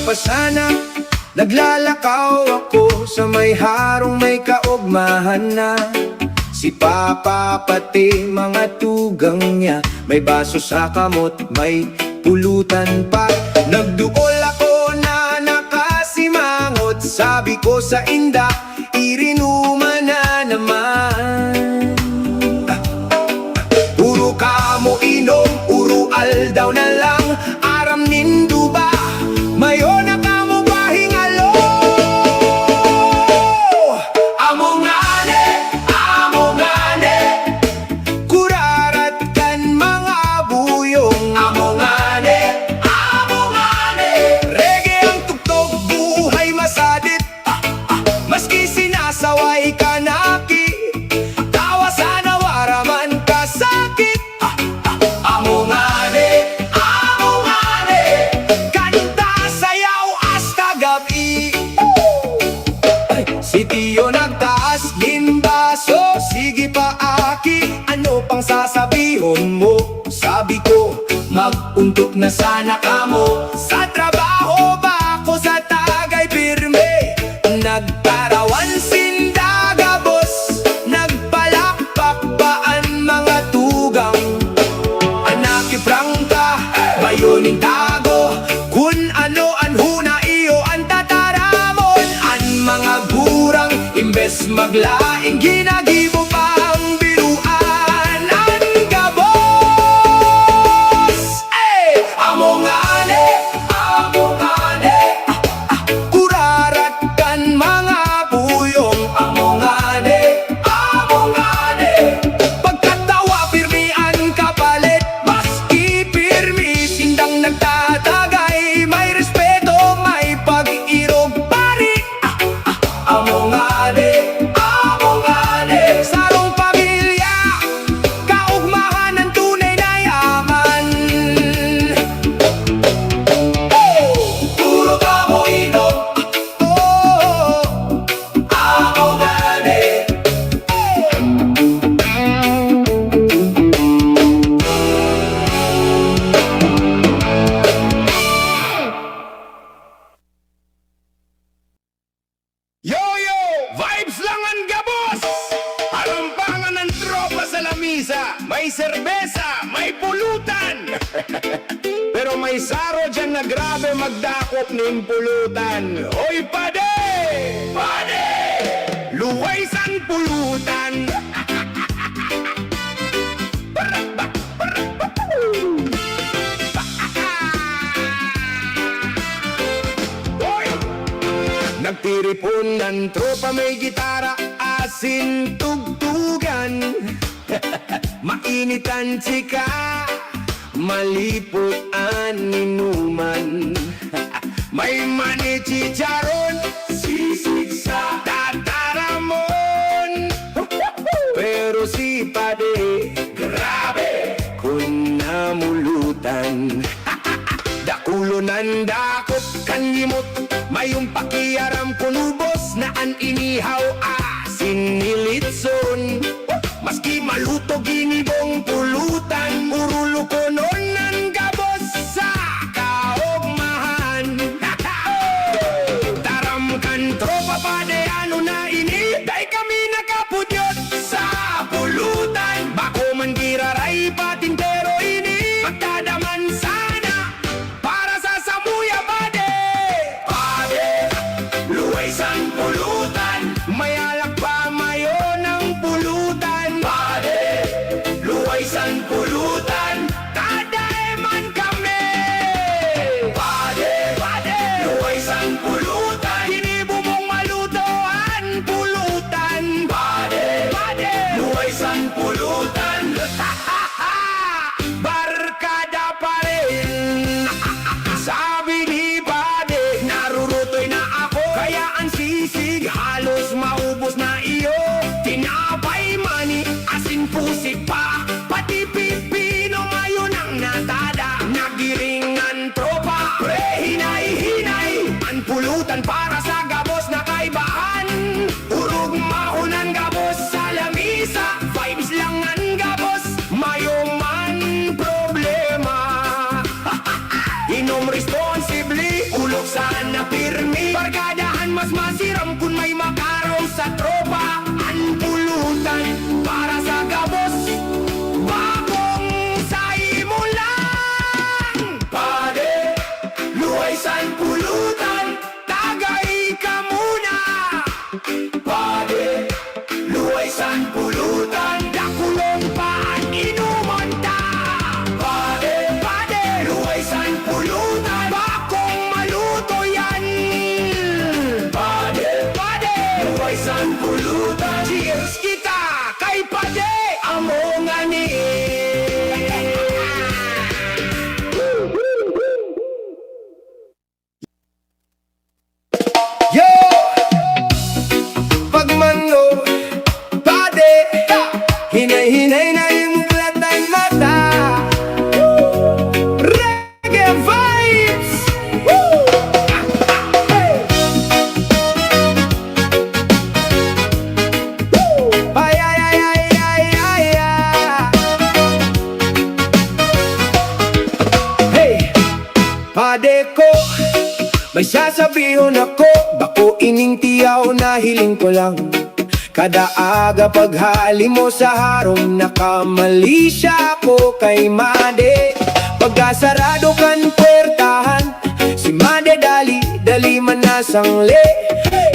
pa sana, naglalakaw ako sa may harong may kaugmahan na si Papa pati mga tugang niya. May baso sa kamot, may pulutan pa. Nagduol ako na nakasimangot, sabi ko sa inda, irinuma na naman. Puro kamo inom, urual daw na lang. Aram nindo ba, mayo na kamo ba hingalo? Amongane, kurarat kan mga buyong. Amongane, reggae ang tugtog, buhay masadit. Maski sinasaway ka naki, tawa sa nawaraman ka sakit. Amongane, kanta sayaw hasta gabi. Si Tio nagtaas din baso, sige pa aki, ano pang sasabihon mo? Sabi ko, mag-untok na sana kamo. Sa trabaho ba ako sa tagay pirme? Nagparawan sindaga boss, nagpalakpak ba ang mga tugang? Anaki prangka, bayoning tago, kun ano an huna iyo ang tataramon. An mga gurang, imbes maglaing ginagibo pa ang biruan. An gabos, amongane, kurarat kan mga buyong. Amongane, pagkatawa pirmian kapalit. Maski pirmi, sindang nagtatagay, may respeto, may pag-irog pari. Amongane, sarong pamilya, kaugmahan ng tunay na yaman. Puro kamo inom, amongane. Yo! Vibes lang ang gabos! Alampangan ng tropa sa lamisa. May serbesa, may pulutan. Pero may saro dyan na grabe magdakop ng pulutan. Hoy pade! Luwaysan pulutan. Hoy! Nagtiripon ng tropa, may gitara, asin tugtugan. Mainitan chika, malipot ang inuman. May mani chicharon, sisig sa tataramon. Pero si pade, grabe, kung namulutan. Dakulo ng dakot, kanimot, mayong pakiaram kunubos na an inihaw asin nilitson. Maski maluto ginibong pulutan, urulo ko nun ng gabos sa kaugmahan. Taram kan tropa pade, ano na ini? Day kami nakapudyot sa pulutan. Bako man giraray patintero ini, magdadaman sana para sa samuya pade. Luwaysan pulutan, may alak pa mayo ng pulutan. Luwaysan pulutan, tadaeman kami. Luwaysan pulutan, hinibo mong malutoan pulutan. Luwaysan pulutan. Barkada pa rin. Sabi ni pade, narurutoy na ako, kaya ang sisig halos maubos na iyo. Tinapay mani, asin pusik pa, pati pipino mayo ng natada. Nagiringan tropa, pre hinay-hinay, ang pulutan para sa gabos na kaibahan. Urog mahunan gabos sa lamisa, vibes lang ang gabos, mayo man problema. Inom responsibly, ulo sana pirmi. Barkadahan mas masiram kung may makaraw sa tropa. Ang pulutan para sa gabos, bakong sa imulan. Pade, luway san pulutan, tagay ka muna. Pade, luway san pulutan, dakulong pa ang inuman ta. Pade, luway san pulutan, bakong maluto yan. Pade, luway san pulutan. Cheers kita kay Pade, amo nga ni. Yo! Pagmano, Pade, hinay-hinay na yung muklat ng mata. Reggae vibes! Ay, ay, ay, ay, ay, ay, ay. Hey! Pade ko, may sasabihin ako, bako ining tiyaw na hiling ko lang. Kada aga paghali mo sa harong, nakamali siya ako kay Made. Pagkasarado kan puwertahan, si Made dali man nasangli.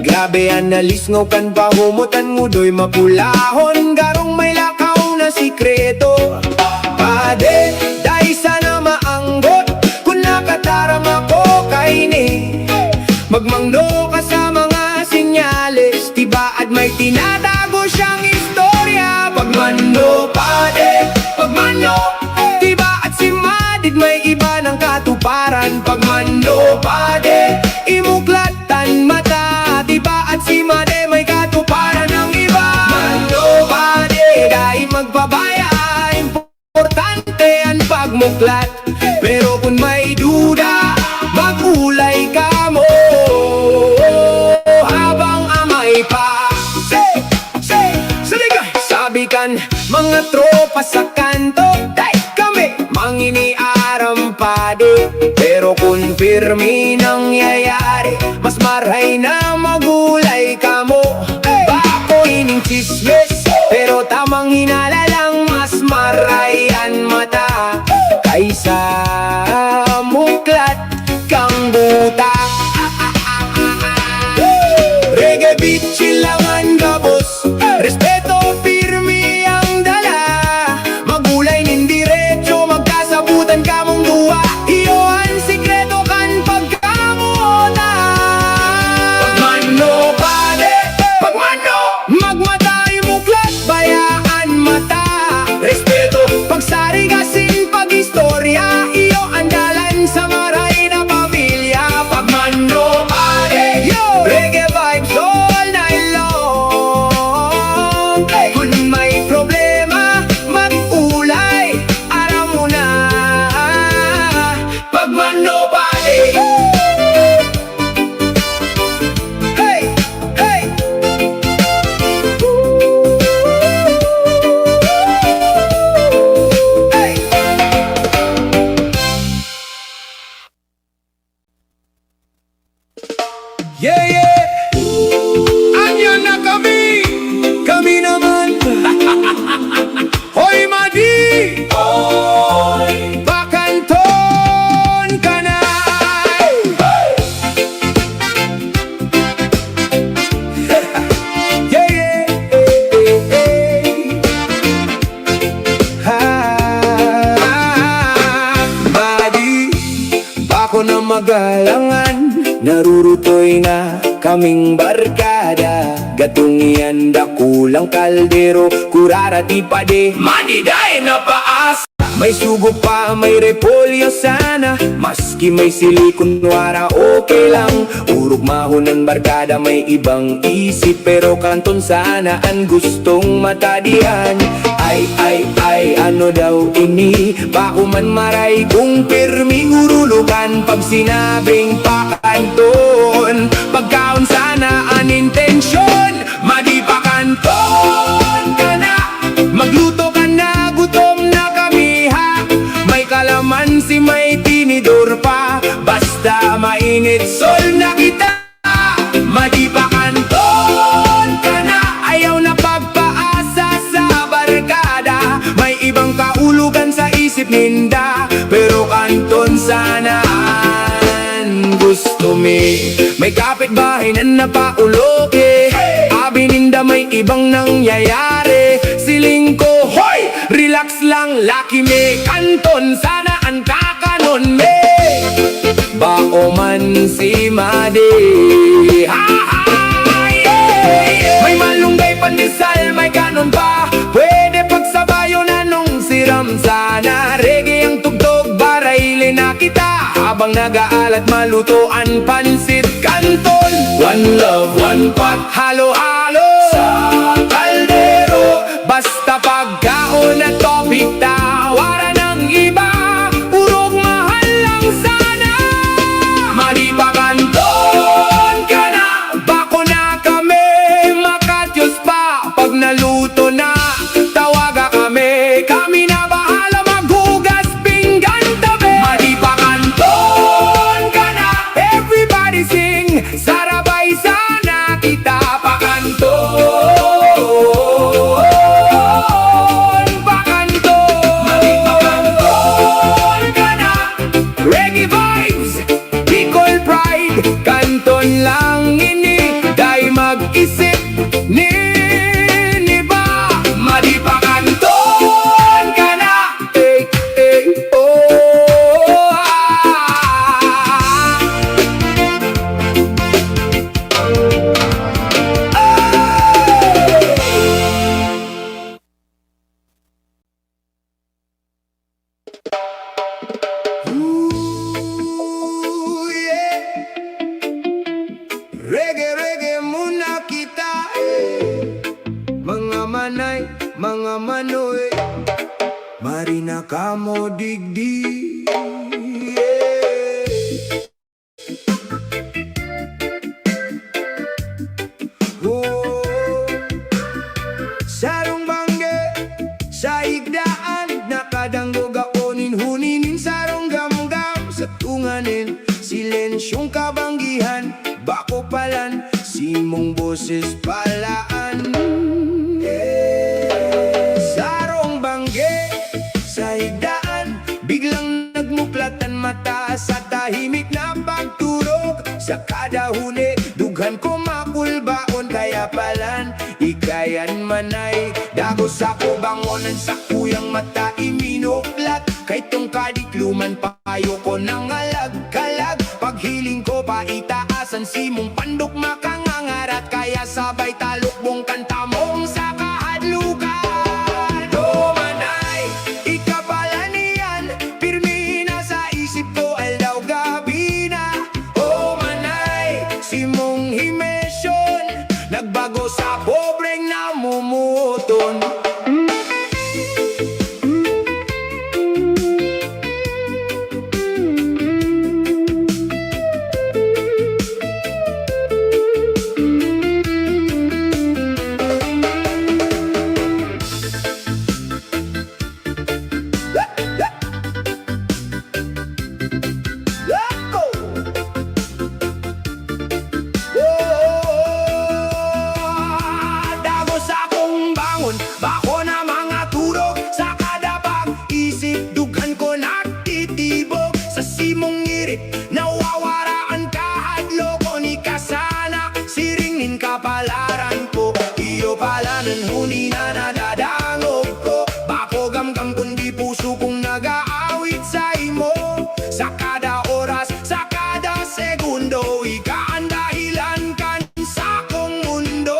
Grabe analis ngo kan pahumutan ngudoy mapulahon, garong may lakaw na sikreto. Pade, dahil sana maanggot, kung nakataram ako kay ni. Magmangno ka sa mga sinyales, tibaad may tinatago siyang istorya. Pagmano, Pade, pagmano, tibaad si Madid may iba ng katuparan. Pagmano, Pade, imuklatan mata, tibaad si Made may katuparan ng iba. Mano, Pade, dahil magpabaya, importante ang pagmuklat. Pero kung may duda, magulay ka mo habang amay pa. Saligay! Sabikan mga tropa sa kanto, day kami manginiaram Pade. Pero kung pirmi nangyayari, mas maray na magulay ka mo. Bako ining chismis, pero tamang hinala lang, mas maray ang mata kaysa muklat kang buta. Reggae beat, chilangan gabos, respeto, pirmi ang dala. Magulay nin diretso, magkasabutan ka mong duwa. Iyo ang sikreto kan pagkamuota. Pagmano, Pade, pagmano, magmatay muklat, bayaan mata. Respeto, pagsari kasin pag-istorya, iyo ang dalan sa maray na pamilya. Pagmano, Pade, yo, reggae vibes all night long. Kung may problema, mag-ulay, aram mo na. Pagmano, Pade. Hey, hey. Hey. Yeah, yeah. Anyan na kami naman. Hoy, Madi, hoy, bakanton ka na. Yeah, yeah. Madi, bako na magalangan, narurutoy na kaming barkada. Gatong ianda kulang kaldero, kurara ti Pade, maniday na paas. May sugo pa, may repolyo sana, maski may sili kunwara okay lang. Urog mahunan barkada, may ibang isip, pero kanton sana ang gustong matadian. Ay, ano daw ini, bako man maray kung pirmi urulukan. Pag sinabing pakanton, pagkaon sana ang intensyon, madipakanton ka na. Magluto ka na, gutom na kami ha. May kalamansi, may tinidor pa, basta mainit Sol na kita, madipakanton ka na. Ayaw na pagpaasa sa barkada, may ibang kaulugan sa isip ninda, pero kanton sanaan gusto mi. May kapitbahay na napauloke, abi ninda may ibang nangyayari. Siling ko, hoy! Relax lang, laki me. Kanton sanaan kakanon me. Bao man si Madi, ha, ha, yeah. May malunggay pandesal, may kanon pa, pwede pagsabayo na nung siram sana. Reggae ang tugtog, barayle na kita, habang nag-aalat malutoan pansit kanton. One love, one pot, halo-halo sa kaldero. Basta pagkaon at topic, tawaran ng iba, purong mahal lang sana. Madipakanton ka na, bako na kami, makatyos pa. Pag naluto na, tawaga kami, kami na bahala maghugas pinggan tabi. Madipakanton ka na, everybody sing, sarabay sana kita pakanton. Reggae vibes, Bicol pride, kanton lang ini, day mag-isip ni ba? Madipakanton ka na, eh, oh, Ooh, yeah. Reggae, reggae muna kita, mga manay, mga manoy, marina kamo digdi, yeah. Oh, sarong bangge sa igdaan, nakadanggo gaonin, huninin sarong gamgam sa tunganin, silensyong kabanggihan, bako palan, simong boses palaan. Sarong bangge sa higdaan, biglang nagmuklatan mata sa tahimik na pagturog. Sa kada huni, dughan ko makulbaon, kaya palan, ikayan manay. Dago sa kubangonan sa kuyang mata iminuklat, kay tong kadikluman payo ko nang alag-kalag. Paghiling ko pa itaasan, simong pandok makangangarat, kaya sabay talukbong kanta mong sa kahadlukan. O manay, ikapala niyan, pirmi na sa isip ko, aldaw gabi na. O manay, simong himesyon, nagbago sa pobreng namumuton. Dago sa akong bangon, bako na mga turog, sa kada pag-isip, dughan ko nagtitibok. Sa simong ngirit, nawawaraan kahadloko ni kasana, siringin kapalaran ko, iyo palanan huni na nadadangog ko. Bako gamgam kundi puso kong nag-aawit sa imo, sa kada oras, sa kada segundo, ika ang dahilan kan sa akong mundo.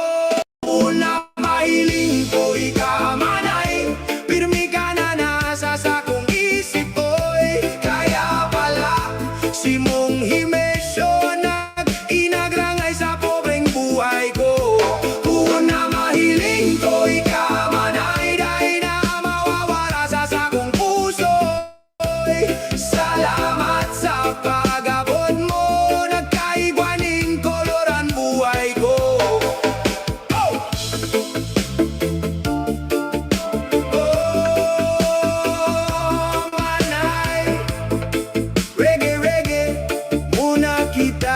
Una mahiling ko, ika manay, pirmi ka na nasa sa kong isip ko'y, kaya pala simong himesyo nag-inagrangay sa pobreng buhay ko. Una mahiling ko, ika manay, dahil na mawawala sa sakong puso'y. Salamat sa pag-abot mo, nagkaigwaning koloran buhay ko. Oh! Oh, manay, reggae, reggae, muna kita.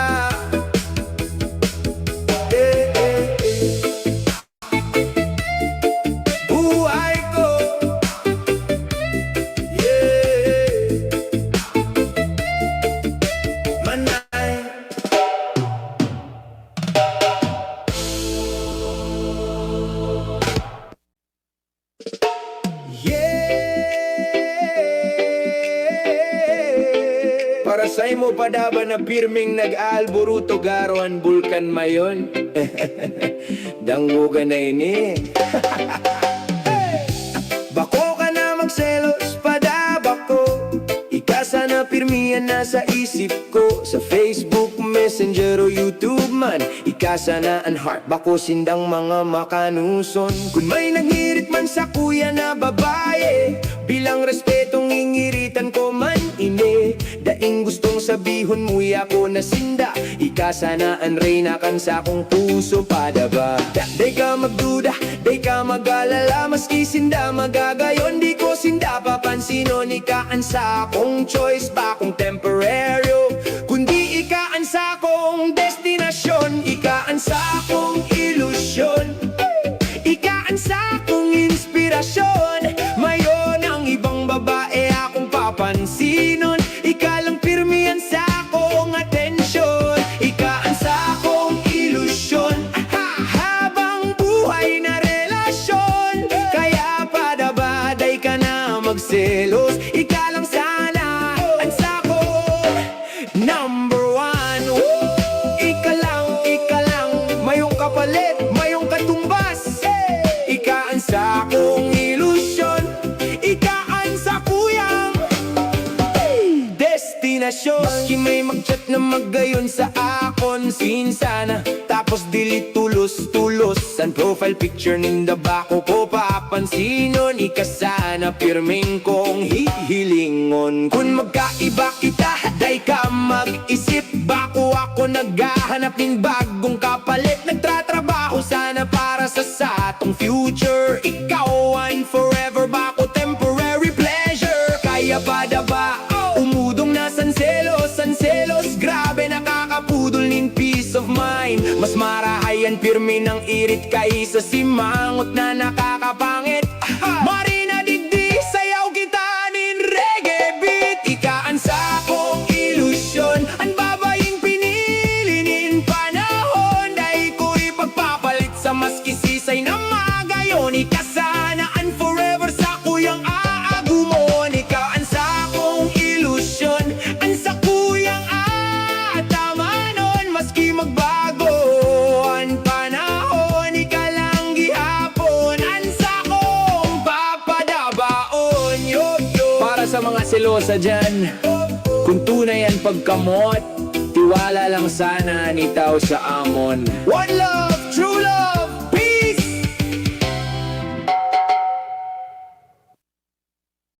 ikaw pa ba na pirming nag-alboruto garoan bulkan mayon? Dangugan na ini. Bako ka na magselos padabako, ikasa na pirmihan na sa isip ko. Sa Facebook, Messenger o YouTube man, ikasa na ang heart bako sindang mga makanuson. Kung may nanghirit man sa kuya na babae, bilang respetong ingiritan ko man ini. Daing gustong sabihon mo ako na sinda, ikasa na ang reyna kan sa akong puso padaba. Day ka magduda, day ka mag-alala, maski sinda magagayon, di ko sinda papansinon. Ikaan sa akong choice ba kung temporaryo, kundi ikaan sa akong destinasyon. Ikaan sa akong ilusyon, ikaan sa akong inspirasyon. Mayon ang ibang babae akong papansinon, ikalang pirmihan sa akong atensyon. Ikaan sa akong ilusyon, habang buhay na relasyon. Kaya padabaday ka na magselos, ikalang sana ang sako number one. Ika lang, mayong kapalit, mayong katumbas. Ikaan sa akong ilusyon, ikaan sa kuyang destinasyon. Maski may mag-chat na magayon sa akon sinsana, tapos delete tulos-tulos ang profile picture ninda bako ko papansinon. Ikasana pirming kong hihilingon. Kung magkaiba kita, day ka mag-isip, bako ako naghahanap ng bagong kapalit. Nagtratrabaho sana para sa satong future, ikaw and forever bako temporary pleasure. Kaya padaba umudong na sanselos, grabe nakakapudol nin peace of mind. Mas marahayan pirmi ng irit kaysa simangot na nakakapangit. Marina digdi, sayaw kita nin reggae beat. Ikaan sa akong ilusyon, ang babaying pinili nin panahon. Dahil ko ipagpapalit sa maski sisay na magayon. Ikasana and forever sa kuyang aagumon. Ikaan sa akong ilusyon, ang sa kuyang atamanon. Maski magbago ang panahon, ikalang gihapon ang sa kong papadabaon. Para sa mga selosa dyan, kung tunay ang pagkamot, tiwala lang sana nitaw sa amon. One love, true love.